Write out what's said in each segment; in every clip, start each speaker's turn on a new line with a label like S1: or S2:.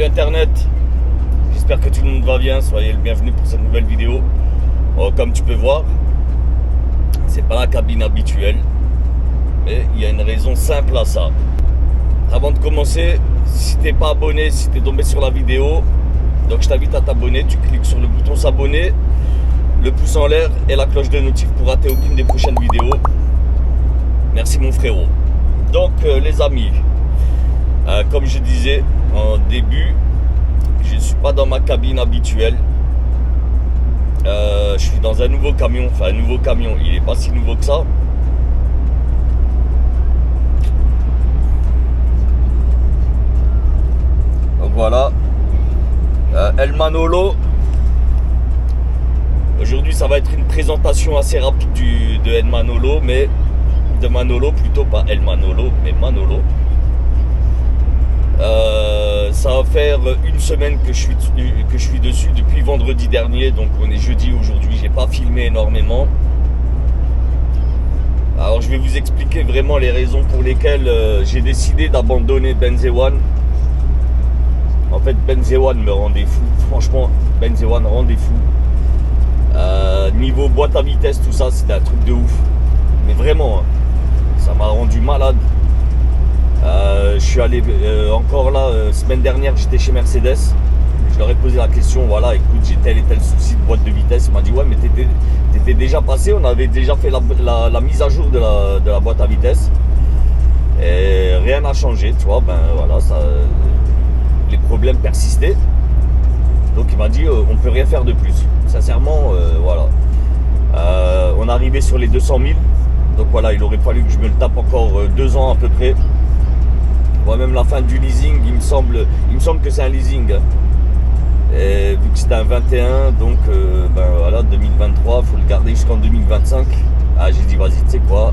S1: Salut Internet, j'espère que tout le monde va bien, soyez le bienvenu pour cette nouvelle vidéo. Comme tu peux voir, c'est pas la cabine habituelle, mais il y a une raison simple à ça. Avant de commencer, si t'es pas abonné, si t'es tombé sur la vidéo, donc je t'invite à t'abonner, tu cliques sur le bouton s'abonner, le pouce en l'air et la cloche de notif pour rater aucune des prochaines vidéos. Merci mon frérot. Donc les amis, comme je disais en début, je ne suis pas dans ma cabine habituelle. Je suis dans un nouveau camion, il n'est pas si nouveau que ça. Donc voilà, El Manolo. Aujourd'hui ça va être une présentation assez rapide de El Manolo, mais de Manolo plutôt, pas El Manolo, mais Manolo. Ça va faire une semaine que je suis dessus depuis vendredi dernier, donc on est jeudi aujourd'hui, j'ai pas filmé énormément. Alors je vais vous expliquer vraiment les raisons pour lesquelles j'ai décidé d'abandonner Benzewan. En fait Benzewan me rendait fou, franchement Benzewan rendait fou. Niveau boîte à vitesse, tout ça c'était un truc de ouf, mais vraiment hein, ça m'a rendu malade. Je suis allé encore là, semaine dernière j'étais chez Mercedes, je leur ai posé la question, voilà écoute j'ai tel et tel souci de boîte de vitesse, il m'a dit ouais mais t'étais déjà passé, on avait déjà fait la mise à jour de la boîte à vitesse et rien n'a changé, tu vois, ben voilà, ça, les problèmes persistaient, donc il m'a dit on peut rien faire de plus, sincèrement voilà. On est arrivé sur les 200 000, donc voilà, il aurait fallu que je me le tape encore 2 ans à peu près. Moi même la fin du leasing, il me semble que c'est un leasing. Et vu que c'était un 21, donc ben voilà, 2023, faut le garder jusqu'en 2025. Ah j'ai dit vas-y, tu sais quoi.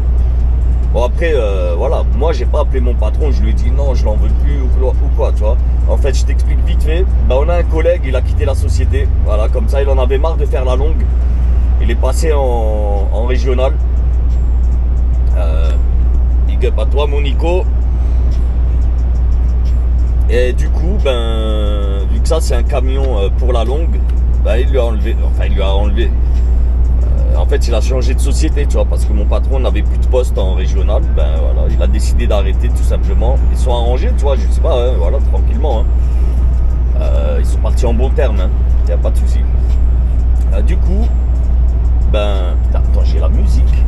S1: Bon après voilà, moi j'ai pas appelé mon patron, je lui ai dit non, je l'en veux plus ou quoi, tu vois. En fait je t'explique vite fait, ben, on a un collègue, il a quitté la société, voilà, comme ça il en avait marre de faire la longue. Il est passé en régional. Big up à toi mon Nico. Et du coup, ben, vu que ça c'est un camion pour la longue, ben, il lui a enlevé. En fait, il a changé de société, tu vois, parce que mon patron n'avait plus de poste en régional. Ben voilà, il a décidé d'arrêter tout simplement. Ils sont arrangés, tu vois, je sais pas, hein, voilà, tranquillement. Hein. Ils sont partis en bon terme, hein, y a pas de souci. Du coup, ben, putain, attends, j'ai la musique.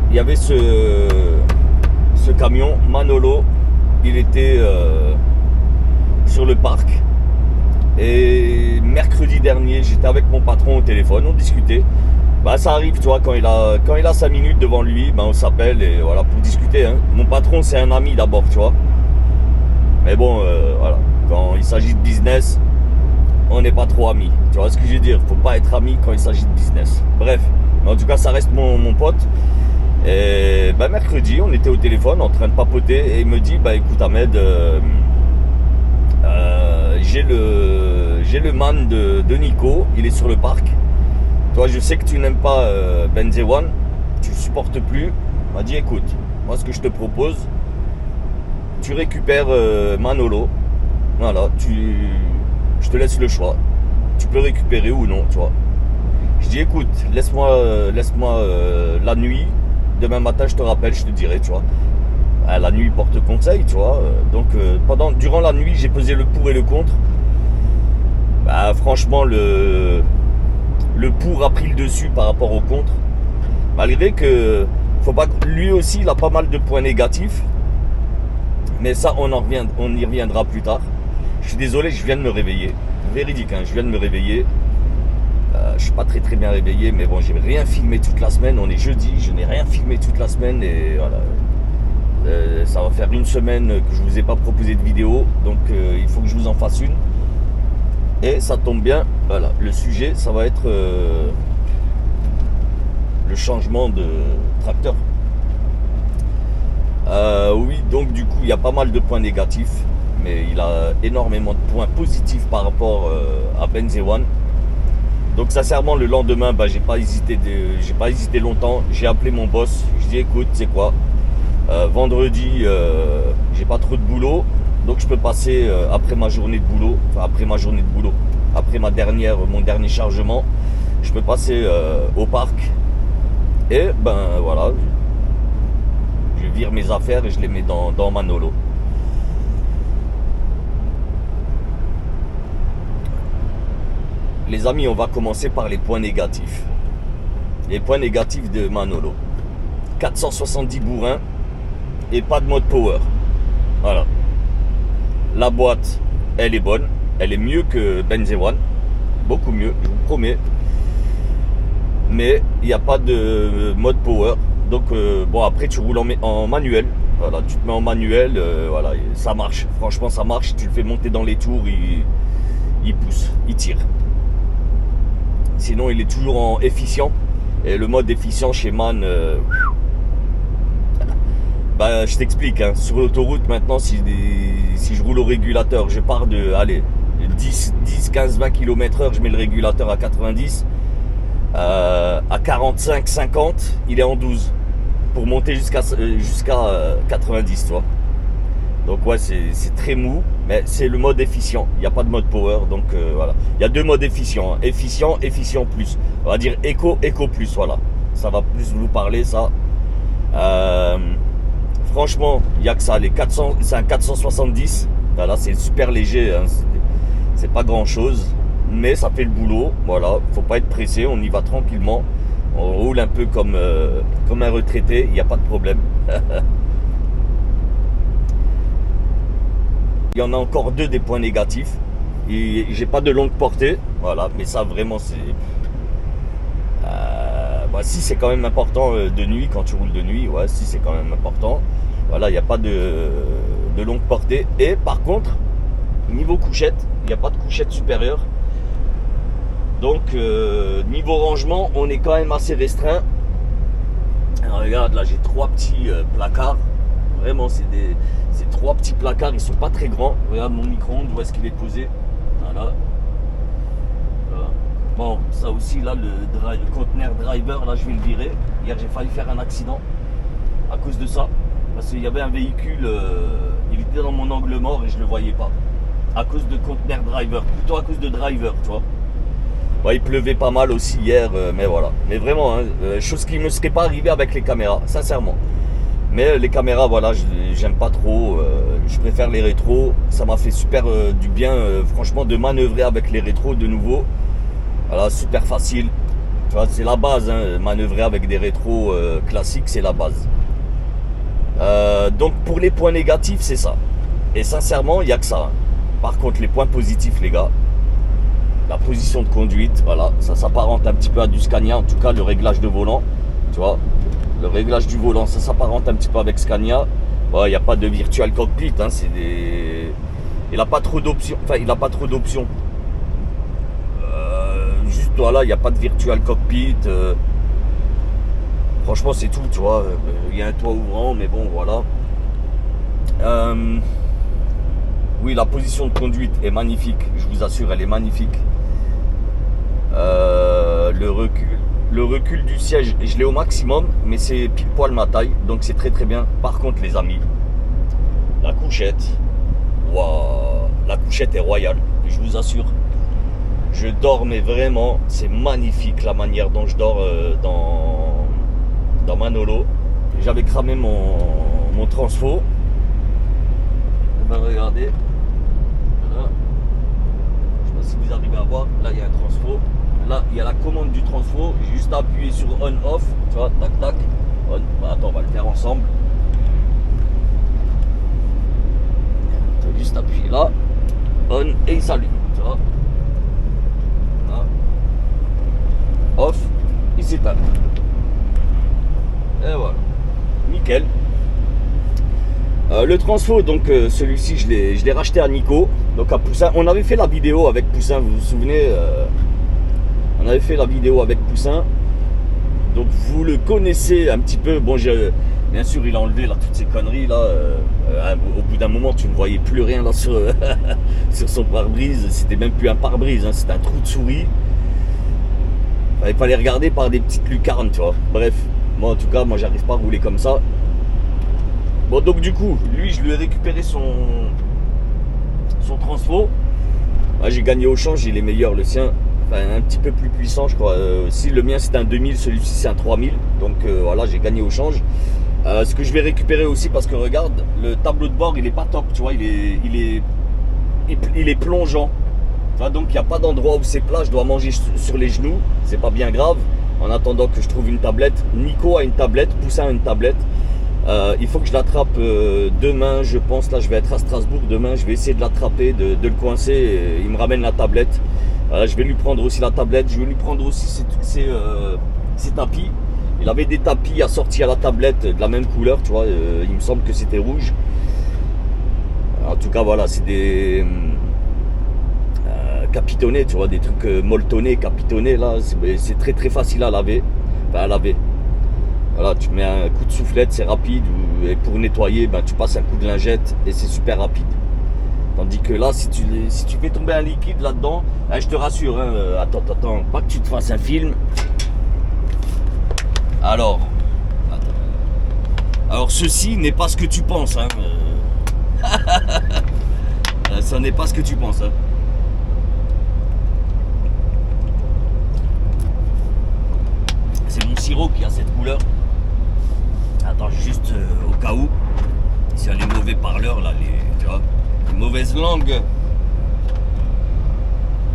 S1: Il y avait ce camion Manolo, il était sur le parc, et mercredi dernier j'étais avec mon patron au téléphone, on discutait. Bah ça arrive, tu vois, quand il a 5 minutes devant lui, ben on s'appelle et voilà pour discuter, hein. Mon patron c'est un ami d'abord, tu vois, mais bon voilà, quand il s'agit de business on n'est pas trop amis, tu vois ce que je veux dire, faut pas être ami quand il s'agit de business, bref, mais en tout cas ça reste mon pote. Et ben mercredi on était au téléphone en train de papoter et il me dit bah écoute Ahmed, j'ai le man de Nico, il est sur le parc. Toi je sais que tu n'aimes pas Benzewan, tu le supportes plus. Il m'a dit écoute, moi ce que je te propose, tu récupères Manolo, voilà, je te laisse le choix, tu peux récupérer ou non, tu vois. Je dis écoute, laisse-moi la nuit, demain matin je te rappelle, je te dirai, tu vois. La nuit porte conseil, tu vois. Donc durant la nuit j'ai pesé le pour et le contre. Bah franchement le pour a pris le dessus par rapport au contre. Malgré que faut pas, lui aussi il a pas mal de points négatifs. Mais ça on y reviendra plus tard. Je suis désolé, je viens de me réveiller. Véridique, hein, je viens de me réveiller. Je suis pas très bien réveillé, mais bon, j'ai rien filmé toute la semaine. On est jeudi, je n'ai rien filmé toute la semaine et voilà. Ça va faire une semaine que je vous ai pas proposé de vidéo, donc il faut que je vous en fasse une. Et ça tombe bien, voilà, le sujet, ça va être le changement de tracteur. Oui, donc du coup, il y a pas mal de points négatifs, mais il a énormément de points positifs par rapport à Benzewan. Donc sincèrement le lendemain j'ai pas hésité longtemps, j'ai appelé mon boss, je dis écoute c'est quoi, vendredi j'ai pas trop de boulot, donc je peux passer après ma journée de boulot, après mon dernier chargement, je peux passer au parc et ben voilà, je vire mes affaires et je les mets dans Manolo. Les amis, on va commencer par les points négatifs. Les points négatifs de Manolo. 470 bourrins et pas de mode power. Voilà. La boîte, elle est bonne. Elle est mieux que Benzewan. Beaucoup mieux, je vous promets. Mais il n'y a pas de mode power. Donc bon, après tu roules en manuel. Voilà, tu te mets en manuel, voilà, ça marche. Franchement, ça marche. Tu le fais monter dans les tours, il pousse, il tire. Sinon, il est toujours en efficient. Et le mode efficient chez Man, bah, je t'explique. Hein, sur l'autoroute, maintenant, si je roule au régulateur, je pars de 10, 15, 20 km/h, je mets le régulateur à 90. À 45, 50, il est en 12. Pour monter jusqu'à 90, tu vois. Donc ouais, c'est très mou, mais c'est le mode efficient. Il n'y a pas de mode power, donc voilà. Il y a deux modes efficients, hein. Efficient plus. On va dire éco plus, voilà. Ça va plus vous parler, ça. Franchement, il n'y a que ça. C'est un 470. Voilà, c'est super léger, hein. C'est pas grand chose, mais ça fait le boulot. Voilà, faut pas être pressé, on y va tranquillement. On roule un peu comme un retraité, il n'y a pas de problème. Il y en a encore deux des points négatifs. Et j'ai pas de longue portée, voilà, mais ça vraiment c'est. Bah, si c'est quand même important de nuit, quand tu roules de nuit, ouais, si c'est quand même important. Voilà, il n'y a pas de longue portée. Et par contre, niveau couchette, il n'y a pas de couchette supérieure. Donc niveau rangement, on est quand même assez restreint. Alors, regarde, là j'ai trois petits placards. Vraiment, c'est trois petits placards, ils sont pas très grands. Regarde mon micro-ondes, où est-ce qu'il est posé. Voilà. Bon, ça aussi, là, le conteneur driver, là, je vais le virer. Hier, j'ai failli faire un accident à cause de ça. Parce qu'il y avait un véhicule, il était dans mon angle mort et je le voyais pas. À cause de conteneur driver, plutôt à cause de driver, tu vois. Ouais, il pleuvait pas mal aussi hier, mais voilà. Mais vraiment, hein, chose qui ne me serait pas arrivée avec les caméras, sincèrement. Mais les caméras, voilà, j'aime pas trop. Je préfère les rétros. Ça m'a fait super du bien, franchement, de manœuvrer avec les rétros de nouveau. Voilà, super facile. Tu vois, c'est la base, hein, manœuvrer avec des rétros classiques, c'est la base. Donc pour les points négatifs, c'est ça. Et sincèrement, il n'y a que ça. Hein. Par contre, les points positifs, les gars, la position de conduite, voilà, ça s'apparente un petit peu à du Scania, en tout cas le réglage de volant, tu vois. Le réglage du volant, ça s'apparente un petit peu avec Scania. Il n'y a pas de virtual cockpit, hein, c'est des. Il n'a pas trop d'options. Enfin, il n'a pas trop d'options. Juste voilà, il n'y a pas de virtual cockpit. Franchement, c'est tout, tu vois. Il y a un toit ouvrant, mais bon, voilà. Oui, la position de conduite est magnifique. Je vous assure, elle est magnifique. Le recul du siège, je l'ai au maximum, mais c'est pile poil ma taille, donc c'est très très bien. Par contre, les amis, la couchette, waouh, la couchette est royale, je vous assure. Je dors, mais vraiment, c'est magnifique la manière dont je dors dans Manolo. J'avais cramé mon transfo. Ben regardez, voilà. Je sais pas si vous arrivez à voir, là il y a un transfo. Là, il y a la commande du transfo. J'ai juste à appuyer sur on-off. Tu vois, tac, tac. On. Bah, attends, on va le faire ensemble. Tu as juste appuyer là. On et il s'allume. Tu vois. Là. Off. Il s'éteint. Et voilà. Nickel. Le transfo, donc celui-ci, je l'ai racheté à Nico. Donc à Poussin. On avait fait la vidéo avec Poussin, vous vous souvenez on avait fait la vidéo avec Poussin, donc vous le connaissez un petit peu. Bon, bien sûr, il a enlevé là, toutes ces conneries là. Au bout d'un moment, tu ne voyais plus rien là sur, sur son pare-brise. C'était même plus un pare-brise, hein, c'était un trou de souris. Il fallait regarder par des petites lucarnes, tu vois. Bref, moi en tout cas, moi j'arrive pas à rouler comme ça. Bon, donc du coup, lui, je lui ai récupéré transfo. Ah, j'ai gagné au change, il est meilleur le sien. Enfin, un petit peu plus puissant, je crois. Si le mien c'est un 2000, celui-ci c'est un 3000. Donc voilà, j'ai gagné au change. Ce que je vais récupérer aussi, parce que regarde, le tableau de bord il est pas top, tu vois, il est plongeant. Tu vois, donc il n'y a pas d'endroit où c'est plat, je dois manger sur les genoux, c'est pas bien grave. En attendant que je trouve une tablette. Nico a une tablette, Poussin a une tablette. Il faut que je l'attrape demain, je pense. Là, je vais être à Strasbourg demain. Je vais essayer de l'attraper, de le coincer. Il me ramène la tablette. Je vais lui prendre aussi la tablette. Je vais lui prendre aussi ses tapis. Il avait des tapis assortis à la tablette de la même couleur, tu vois. Il me semble que c'était rouge. En tout cas, voilà, c'est des capitonnés, tu vois, des trucs molletonnés, capitonnés. Là, c'est très très facile à laver. Enfin, à laver. Voilà, tu mets un coup de soufflette, c'est rapide, et pour nettoyer, ben, tu passes un coup de lingette et c'est super rapide. Tandis que là, si tu fais tomber un liquide là-dedans, je te rassure, hein, attends, pas que tu te fasses un film. Alors ceci n'est pas ce que tu penses, hein. Ça n'est pas ce que tu penses, hein. C'est mon sirop qui a cette couleur. Attends, juste au cas où, s'il y a les mauvais parleurs là, tu vois, les mauvaises langues.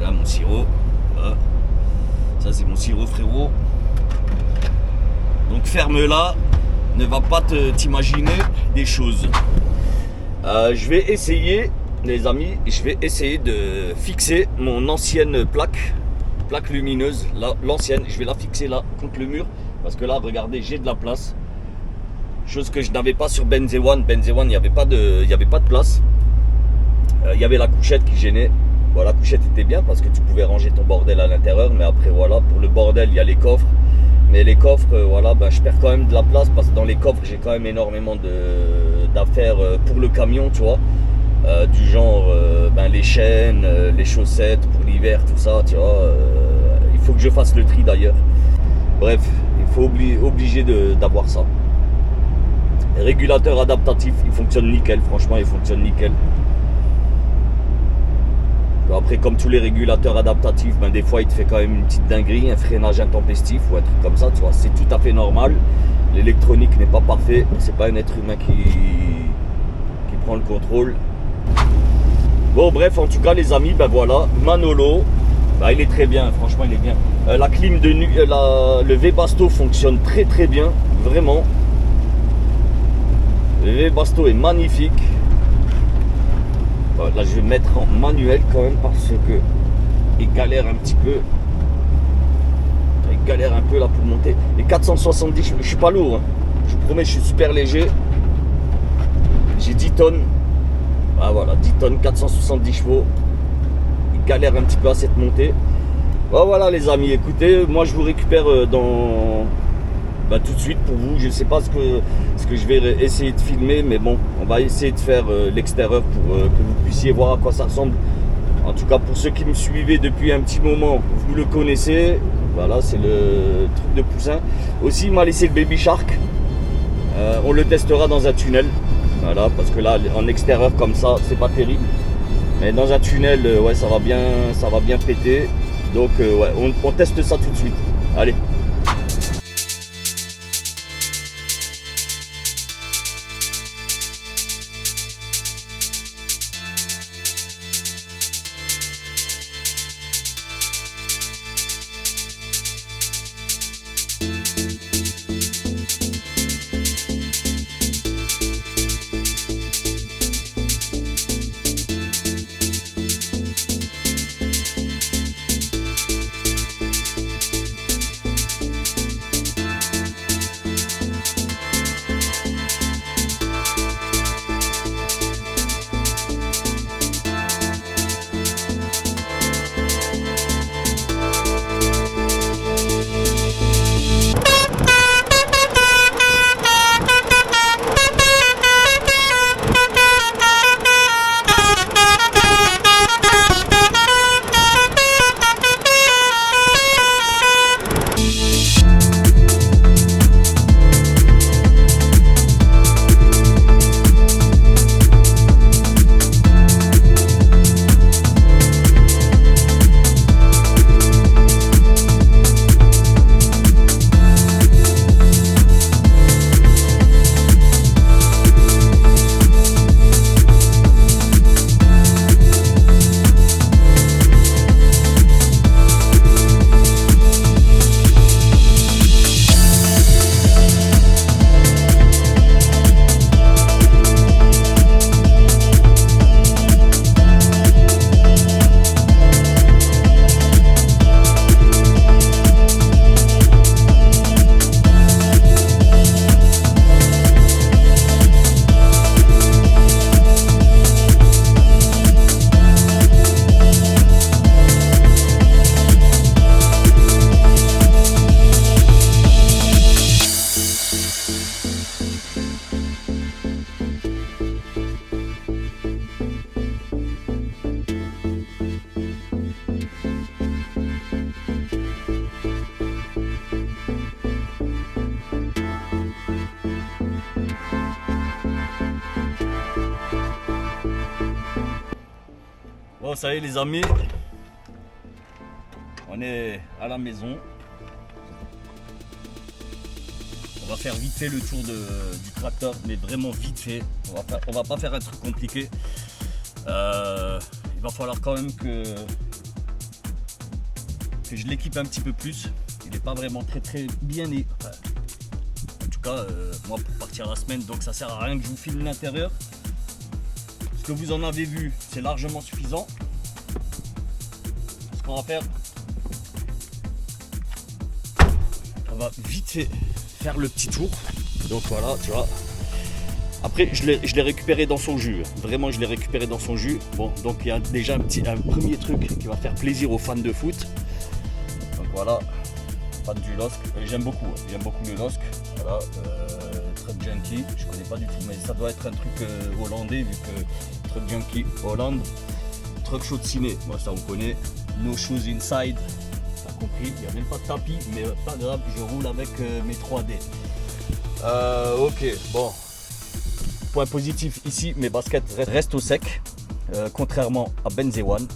S1: Là, mon sirop. Là. Ça, c'est mon sirop, frérot. Donc, ferme-la. Ne va pas t'imaginer des choses. Je vais essayer, les amis, je vais essayer de fixer mon ancienne plaque lumineuse, l'ancienne. Je vais la fixer là, contre le mur. Parce que là, regardez, j'ai de la place. Chose que je n'avais pas sur Benz One. Benz One, il n'y avait pas de place. Il y avait la couchette qui gênait. Bon, la couchette était bien parce que tu pouvais ranger ton bordel à l'intérieur. Mais après, voilà, pour le bordel, il y a les coffres. Mais les coffres, voilà, ben, je perds quand même de la place parce que dans les coffres, j'ai quand même énormément d'affaires pour le camion, tu vois. Du genre, ben, les chaînes, les chaussettes pour l'hiver, tout ça, tu vois. Il faut que je fasse le tri d'ailleurs. Bref, il faut obligé d'avoir ça. Régulateur adaptatif, il fonctionne nickel, franchement il fonctionne nickel. Après, comme tous les régulateurs adaptatifs, ben, des fois il te fait quand même une petite dinguerie, un freinage intempestif ou un truc comme ça, tu vois, c'est tout à fait normal. L'électronique n'est pas parfait, c'est pas un être humain qui prend le contrôle. Bon bref, en tout cas les amis, ben voilà, Manolo, ben, il est très bien, franchement il est bien. La clim de nuit, le Webasto fonctionne très très bien, vraiment. Le Webasto est magnifique. Bon, là je vais mettre en manuel quand même parce que il galère un petit peu. Il galère un peu là pour monter. Et 470, je suis pas lourd, hein. Je vous promets, je suis super léger. J'ai 10 tonnes. Ah voilà, 10 tonnes, 470 chevaux. Il galère un petit peu à cette montée. Bon, voilà les amis, écoutez, moi je vous récupère dans... Bah, tout de suite pour vous, je ne sais pas ce que je vais essayer de filmer, mais bon, on va essayer de faire l'extérieur pour que vous puissiez voir à quoi ça ressemble. En tout cas, pour ceux qui me suivaient depuis un petit moment, vous le connaissez. Voilà, c'est le truc de Poussin. Aussi, il m'a laissé le Baby Shark. On le testera dans un tunnel. Voilà, parce que là, en extérieur comme ça, c'est pas terrible. Mais dans un tunnel, ouais, ça va bien péter. Donc, ouais, on teste ça tout de suite. Allez. Bon, ça y est les amis, on est à la maison. On va faire vite fait le tour du tracteur, mais vraiment vite fait. On va pas faire un truc compliqué. Il va falloir quand même que je l'équipe un petit peu plus. Il n'est pas vraiment très bien né. Enfin, en tout cas, moi pour partir la semaine, donc ça sert à rien que je vous filme l'intérieur. Ce que vous en avez vu, c'est largement suffisant. Ce qu'on va faire, on va vite fait faire le petit tour. Donc voilà, tu vois. Après, je l'ai récupéré dans son jus. Vraiment, je l'ai récupéré dans son jus. Bon, donc il y a déjà un premier truc qui va faire plaisir aux fans de foot. Donc voilà, fan du LOSC. J'aime beaucoup le LOSC. Voilà, Truck Junkie. Je connais pas du tout, mais ça doit être un truc hollandais vu que Truck Junkie Hollande. Truck Show de ciné, moi ça on connaît. No Shoes Inside. T'as compris, il n'y a même pas de tapis, mais pas grave, je roule avec mes 3D. Ok, bon. Point positif ici, mes baskets restent au sec, contrairement à Benzewan.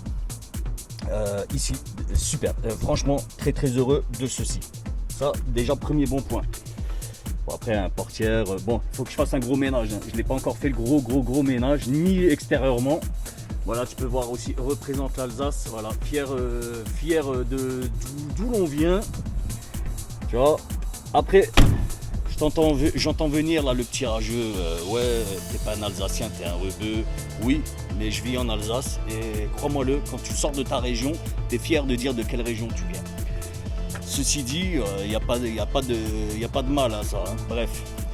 S1: Ici, super, franchement très heureux de ceci. Ça, déjà premier bon point. Bon, après, un portière, bon, il faut que je fasse un gros ménage. Hein. Je ne l'ai pas encore fait le gros ménage, ni extérieurement. Voilà, tu peux voir aussi, représente l'Alsace, voilà, fier d'où l'on vient. Tu vois, après... J'entends venir là le petit rageux, ouais, t'es pas un Alsacien, t'es un rebeu. Oui, mais je vis en Alsace et crois-moi-le, quand tu sors de ta région, t'es fier de dire de quelle région tu viens. Ceci dit, il n'y a pas de mal à ça. Hein. Bref,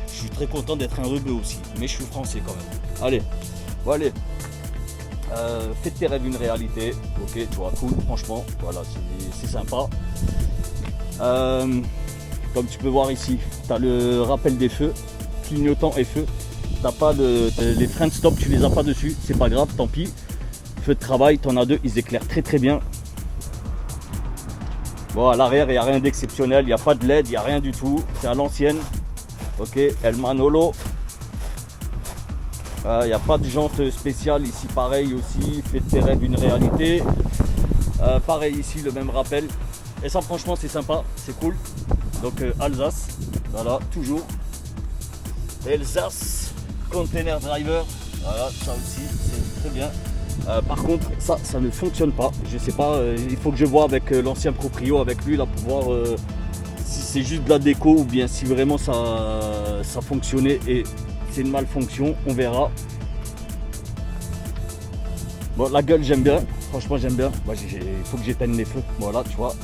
S1: je suis très content d'être un rebeu aussi, mais je suis français quand même. Allez, bon allez, fais de tes rêves une réalité. Ok, tu vois, cool, franchement, voilà, c'est sympa. Comme tu peux voir ici, tu as le rappel des feux, clignotant et feu. T'as pas les freins de stop, tu les as pas dessus, c'est pas grave, tant pis. Feu de travail, tu en as deux, ils éclairent très bien. Bon, à l'arrière, il n'y a rien d'exceptionnel, il n'y a pas de LED, il n'y a rien du tout. C'est à l'ancienne. Ok, El Manolo. Il n'y a pas de jante spéciale ici, pareil aussi. Fais de tes rêves une réalité. Pareil ici, le même rappel. Et ça, franchement, c'est sympa, c'est cool. Donc Alsace, voilà, toujours. Alsace, container driver, voilà, ça aussi, c'est très bien. Par contre, ça ne fonctionne pas. Je sais pas, il faut que je vois avec l'ancien proprio, avec lui, là, pour voir si c'est juste de la déco ou bien si vraiment ça fonctionnait et c'est une malfonction, on verra. Bon, la gueule, j'aime bien, franchement, j'aime bien. Moi, il faut que j'éteigne les feux, voilà, tu vois,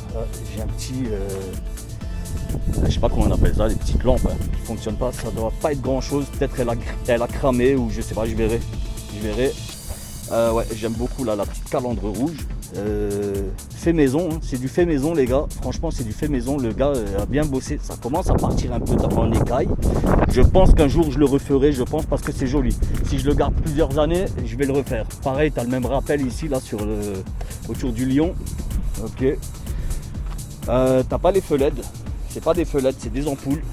S1: j'ai un petit... je sais pas comment on appelle ça, les petites lampes hein, qui fonctionnent pas, ça doit pas être grand chose, peut-être elle a cramé ou je sais pas, je verrai. Ouais, j'aime beaucoup là, la petite calandre rouge, fait maison, hein. C'est du fait maison les gars, franchement c'est du fait maison, le gars a bien bossé, ça commence à partir un peu en écaille, je pense qu'un jour je le referai, je pense parce que c'est joli, si je le garde plusieurs années, je vais le refaire. Pareil, tu as le même rappel ici là sur autour du lion, ok, t'as pas les feux LED. C'est pas des feux LED, c'est des ampoules.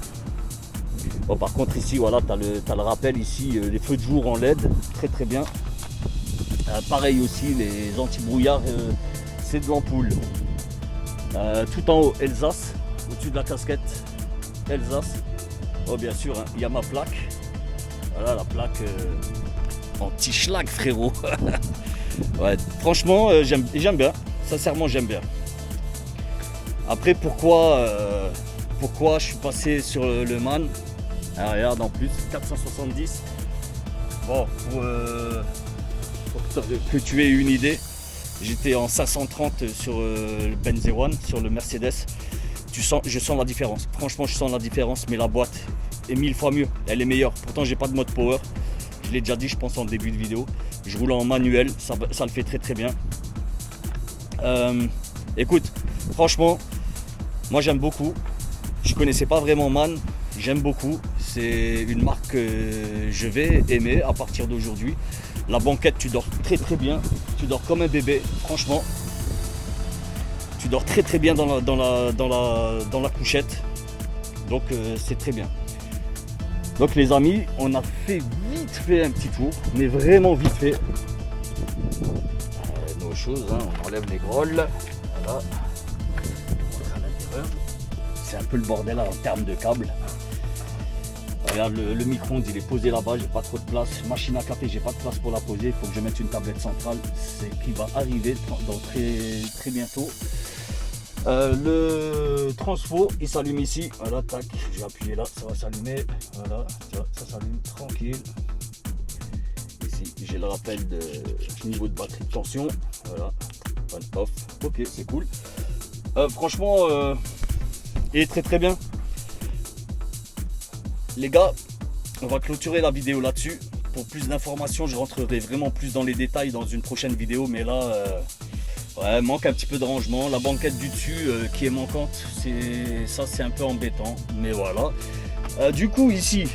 S1: Bon, par contre ici voilà, tu as le rappel ici, les feux de jour en LED, très bien. Pareil aussi les anti-brouillards, c'est de l'ampoule. Tout en haut Alsace, au-dessus de la casquette Alsace. Oh bien sûr, hein, il y a ma plaque. Voilà la plaque anti-schlag frérot. Ouais, franchement j'aime bien, sincèrement j'aime bien. Après pourquoi je suis passé sur le MAN. Alors, regarde en plus 470. Bon, pour que tu aies une idée, j'étais en 530 sur le Benzewan, sur le Mercedes. Je sens la différence. Franchement, je sens la différence, mais la boîte est 1000 fois mieux. Elle est meilleure. Pourtant, j'ai pas de mode power. Je l'ai déjà dit, je pense en début de vidéo. Je roule en manuel, ça le fait très bien. Écoute, franchement, moi j'aime beaucoup. Je connaissais pas vraiment MAN, j'aime beaucoup. C'est une marque que je vais aimer à partir d'aujourd'hui. La banquette, tu dors très bien. Tu dors comme un bébé, franchement. Tu dors très bien dans la couchette. Donc c'est très bien. Donc les amis, on a fait vite fait un petit tour, mais vraiment vite fait. No
S2: chose, hein. On enlève les grolles. Voilà. À l'intérieur. C'est un peu le bordel en termes de câbles. Regarde, le micro-ondes il est posé là-bas, j'ai pas trop de place. Machine à café, j'ai pas de place pour la poser. Il faut que je mette une tablette centrale, c'est qui va arriver dans très bientôt. Le transfo il s'allume ici. Voilà, tac, je vais appuyer là, ça va s'allumer. Voilà, ça s'allume tranquille. Ici, j'ai le rappel de niveau de batterie de tension. Voilà, on off. Ok, c'est cool. Franchement, il est très bien. Les gars, on va clôturer la vidéo là-dessus. Pour plus d'informations, je rentrerai vraiment plus dans les détails dans une prochaine vidéo. Mais là, ouais, manque un petit peu de rangement. La banquette du dessus qui est manquante, c'est un peu embêtant. Mais voilà. Du coup, ici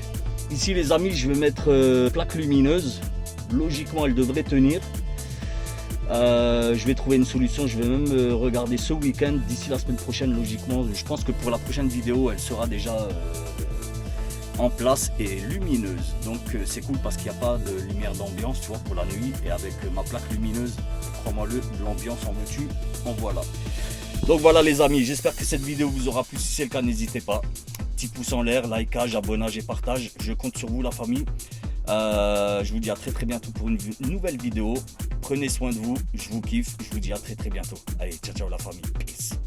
S2: les amis, je vais mettre plaque lumineuse. Logiquement, elle devrait tenir. Je vais trouver une solution. Je vais même regarder ce week-end. D'ici la semaine prochaine, logiquement, je pense que pour la prochaine vidéo, elle sera déjà en place et lumineuse. Donc c'est cool parce qu'il n'y a pas de lumière d'ambiance, tu vois, pour la nuit. Et avec ma plaque lumineuse, crois-moi-le, de l'ambiance en veux-tu, en voilà. Donc voilà les amis, j'espère que cette vidéo vous aura plu. Si c'est le cas, n'hésitez pas. Petit pouce en l'air, likeage, abonnage et partage. Je compte sur vous la famille. Je vous dis à très bientôt pour une nouvelle vidéo. Prenez soin de vous, je vous kiffe. Je vous dis à très bientôt. Allez, ciao la famille. Peace.